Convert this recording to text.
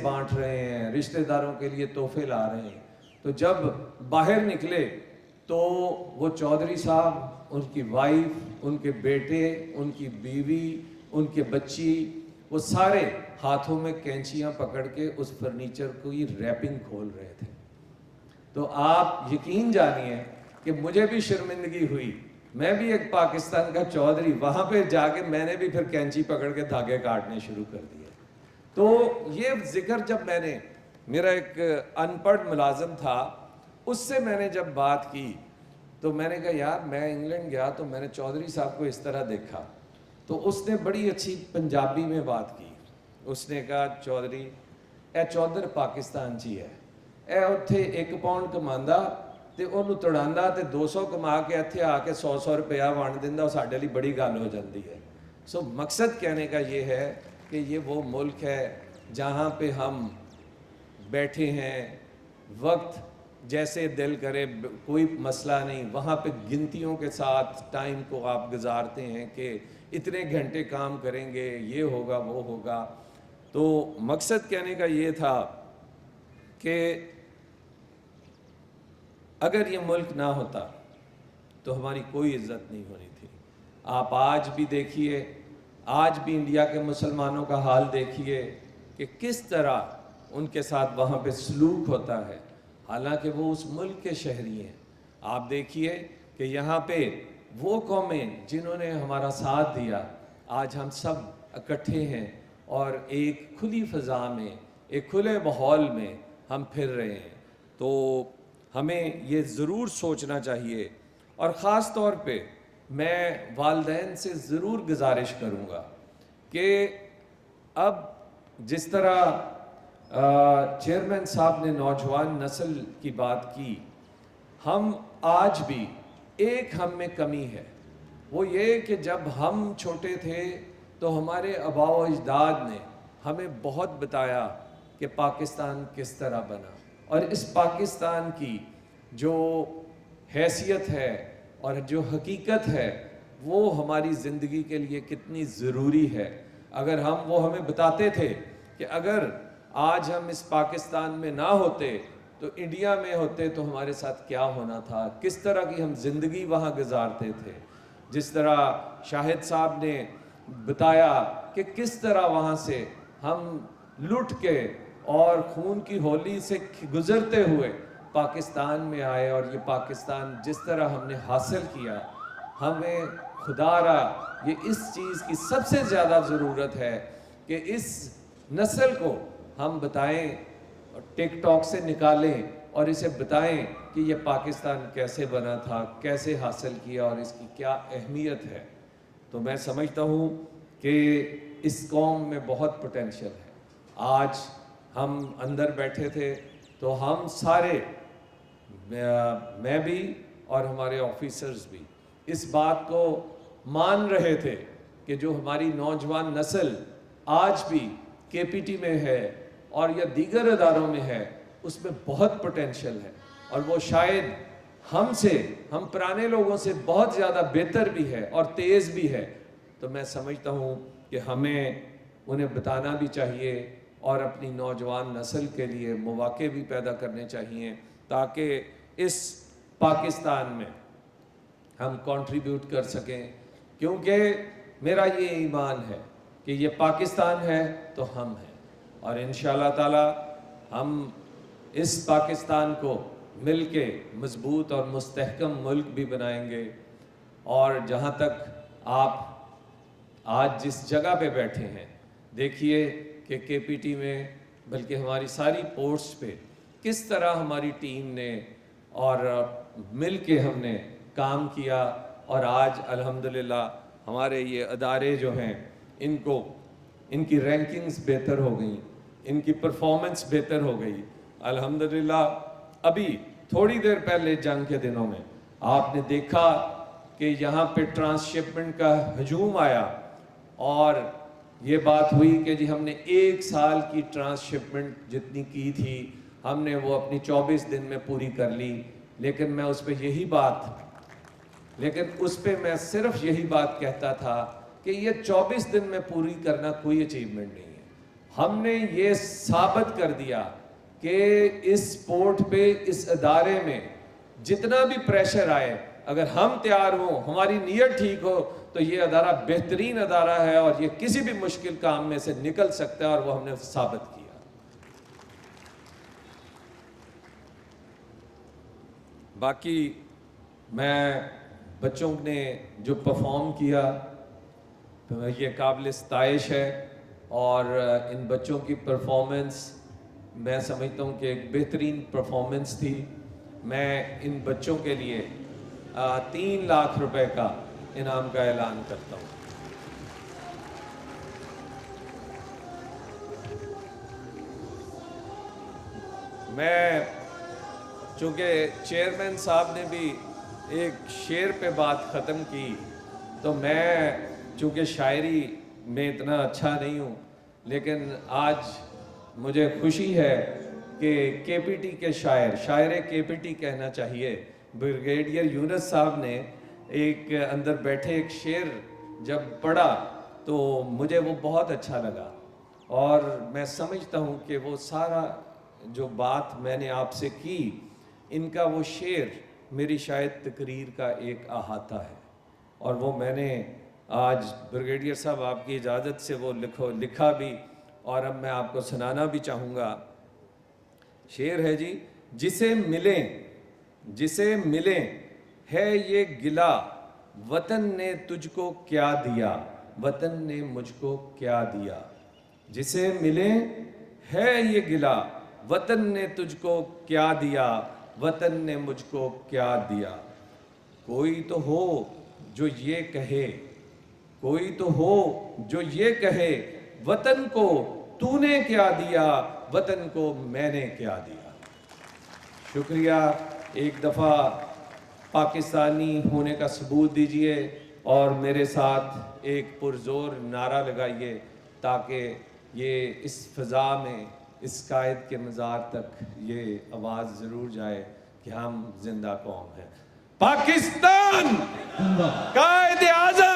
بانٹ رہے ہیں, رشتہ داروں کے لیے تحفے لا رہے ہیں. تو جب باہر نکلے تو وہ چودھری صاحب, ان کی وائف, ان کے بیٹے, ان کی بیوی, ان کے بچی, وہ سارے ہاتھوں میں کینچیاں پکڑ کے اس فرنیچر کو یہ ریپنگ کھول رہے تھے. تو آپ یقین جانیے کہ مجھے بھی شرمندگی ہوئی. میں بھی ایک پاکستان کا چودھری, وہاں پہ جا کے میں نے بھی پھر کینچی پکڑ کے دھاگے کاٹنے شروع کر دیے. تو یہ ذکر جب میں نے, میرا ایک ان پڑھ ملازم تھا, اس سے میں نے جب بات کی تو میں نے کہا یار میں انگلینڈ گیا تو میں نے چودھری صاحب کو اس طرح دیکھا. تو اس نے بڑی اچھی پنجابی میں بات کی. اس نے کہا چودھری اے چودھر پاکستان چی ہے, اے اتھے 1 پاؤنڈ کماندا تے انہوں تڑاندا تے 200 کما کے اتھے آ کے 100 روپیہ ونڈ دیندا, وہ ساڈے لیے بڑی گل ہو جاتی ہے. سو مقصد کہنے کا یہ ہے کہ یہ وہ ملک ہے جہاں پہ ہم بیٹھے ہیں, وقت جیسے دل کرے, کوئی مسئلہ نہیں. وہاں پہ گنتیوں کے ساتھ ٹائم کو آپ گزارتے ہیں کہ اتنے گھنٹے کام کریں گے, یہ ہوگا وہ ہوگا. تو مقصد کہنے کا یہ تھا کہ اگر یہ ملک نہ ہوتا تو ہماری کوئی عزت نہیں ہونی تھی. آپ آج بھی دیکھیے, آج بھی انڈیا کے مسلمانوں کا حال دیکھیے کہ کس طرح ان کے ساتھ وہاں پہ سلوک ہوتا ہے, حالانکہ وہ اس ملک کے شہری ہیں. آپ دیکھیے کہ یہاں پہ وہ قومیں جنہوں نے ہمارا ساتھ دیا, آج ہم سب اکٹھے ہیں اور ایک کھلی فضا میں, ایک کھلے ماحول میں ہم پھر رہے ہیں. تو ہمیں یہ ضرور سوچنا چاہیے, اور خاص طور پہ میں والدین سے ضرور گزارش کروں گا کہ اب جس طرح چیئرمین صاحب نے نوجوان نسل کی بات کی, ہم آج بھی ایک ہم میں کمی ہے. وہ یہ کہ جب ہم چھوٹے تھے تو ہمارے آباء و اجداد نے ہمیں بہت بتایا کہ پاکستان کس طرح بنا, اور اس پاکستان کی جو حیثیت ہے اور جو حقیقت ہے وہ ہماری زندگی کے لیے کتنی ضروری ہے. اگر وہ ہمیں بتاتے تھے کہ اگر آج ہم اس پاکستان میں نہ ہوتے تو انڈیا میں ہوتے تو ہمارے ساتھ کیا ہونا تھا, کس طرح کی ہم زندگی وہاں گزارتے تھے. جس طرح شاہد صاحب نے بتایا کہ کس طرح وہاں سے ہم لٹ کے اور خون کی ہولی سے گزرتے ہوئے پاکستان میں آئے, اور یہ پاکستان جس طرح ہم نے حاصل کیا, ہمیں خدا را یہ اس چیز کی سب سے زیادہ ضرورت ہے کہ اس نسل کو ہم بتائیں, ٹک ٹاک سے نکالیں اور اسے بتائیں کہ یہ پاکستان کیسے بنا تھا, کیسے حاصل کیا, اور اس کی کیا اہمیت ہے. تو میں سمجھتا ہوں کہ اس قوم میں بہت پوٹینشل ہے. آج ہم اندر بیٹھے تھے تو ہم سارے, میں بھی اور ہمارے آفیسرز بھی, اس بات کو مان رہے تھے کہ جو ہماری نوجوان نسل آج بھی کے پی ٹی میں ہے اور یا دیگر اداروں میں ہے, اس میں بہت پوٹینشل ہے, اور وہ شاید ہم پرانے لوگوں سے بہت زیادہ بہتر بھی ہے اور تیز بھی ہے. تو میں سمجھتا ہوں کہ ہمیں انہیں بتانا بھی چاہیے اور اپنی نوجوان نسل کے لیے مواقع بھی پیدا کرنے چاہیے تاکہ اس پاکستان میں ہم کنٹریبیوٹ کر سکیں. کیونکہ میرا یہ ایمان ہے کہ یہ پاکستان ہے تو ہم ہیں, اور انشاءاللہ تعالی ہم اس پاکستان کو مل کے مضبوط اور مستحکم ملک بھی بنائیں گے. اور جہاں تک آپ آج جس جگہ پہ بیٹھے ہیں, دیکھیے کہ کے پی ٹی میں بلکہ ہماری ساری پورٹس پہ کس طرح ہماری ٹیم نے اور مل کے ہم نے کام کیا, اور آج الحمدللہ ہمارے یہ ادارے جو ہیں ان کی رینکنگز بہتر ہو گئیں, ان کی پرفارمنس بہتر ہو گئی الحمدللہ. ابھی تھوڑی دیر پہلے جنگ کے دنوں میں آپ نے دیکھا کہ یہاں پہ ٹرانسشپمنٹ کا ہجوم آیا, اور یہ بات ہوئی کہ جی ہم نے 1 سال کی ٹرانسشپمنٹ جتنی کی تھی ہم نے وہ اپنی 24 دن میں پوری کر لی. لیکن میں اس پہ میں صرف یہی بات کہتا تھا کہ یہ 24 دن میں پوری کرنا کوئی اچیومنٹ نہیں ہے. ہم نے یہ ثابت کر دیا کہ اس سپورٹ پہ، اس ادارے میں جتنا بھی پریشر آئے، اگر ہم تیار ہوں، ہماری نیت ٹھیک ہو، تو یہ ادارہ بہترین ادارہ ہے اور یہ کسی بھی مشکل کام میں سے نکل سکتا ہے، اور وہ ہم نے ثابت کیا۔ باقی میں بچوں نے جو پرفارم کیا یہ قابل ستائش ہے، اور ان بچوں کی پرفارمنس میں سمجھتا ہوں کہ ایک بہترین پرفارمنس تھی۔ میں ان بچوں کے لیے 3 لاکھ روپے کا انعام کا اعلان کرتا ہوں۔ میں چونکہ چیئرمین صاحب نے بھی ایک شعر پہ بات ختم کی، تو میں چونکہ شاعری میں اتنا اچھا نہیں ہوں، لیکن آج مجھے خوشی ہے کہ کے پی ٹی کے شاعر کے پی ٹی کہنا چاہیے، بریگیڈیئر یونس صاحب نے ایک اندر بیٹھے ایک شعر جب پڑھا تو مجھے وہ بہت اچھا لگا، اور میں سمجھتا ہوں کہ وہ سارا جو بات میں نے آپ سے کی، ان کا وہ شعر میری شاید تقریر کا ایک احاطہ ہے، اور وہ میں نے آج بریگیڈیئر صاحب آپ کی اجازت سے وہ لکھا بھی، اور اب میں آپ کو سنانا بھی چاہوں گا۔ شعر ہے جی: جسے ملیں ہے یہ گلہ، وطن نے تجھ کو کیا دیا، وطن نے مجھ کو کیا دیا۔ جسے ملیں ہے یہ گلہ، وطن نے تجھ کو کیا دیا، وطن نے مجھ کو کیا دیا۔ کوئی تو ہو جو یہ کہے، کوئی تو ہو جو یہ کہے، وطن کو تو نے کیا دیا، وطن کو میں نے کیا دیا۔ شکریہ۔ ایک دفعہ پاکستانی ہونے کا ثبوت دیجئے اور میرے ساتھ ایک پرزور نعرہ لگائیے تاکہ یہ اس فضا میں، اس قائد کے مزار تک یہ آواز ضرور جائے کہ ہم زندہ قوم ہیں۔ پاکستان! قائد اعظم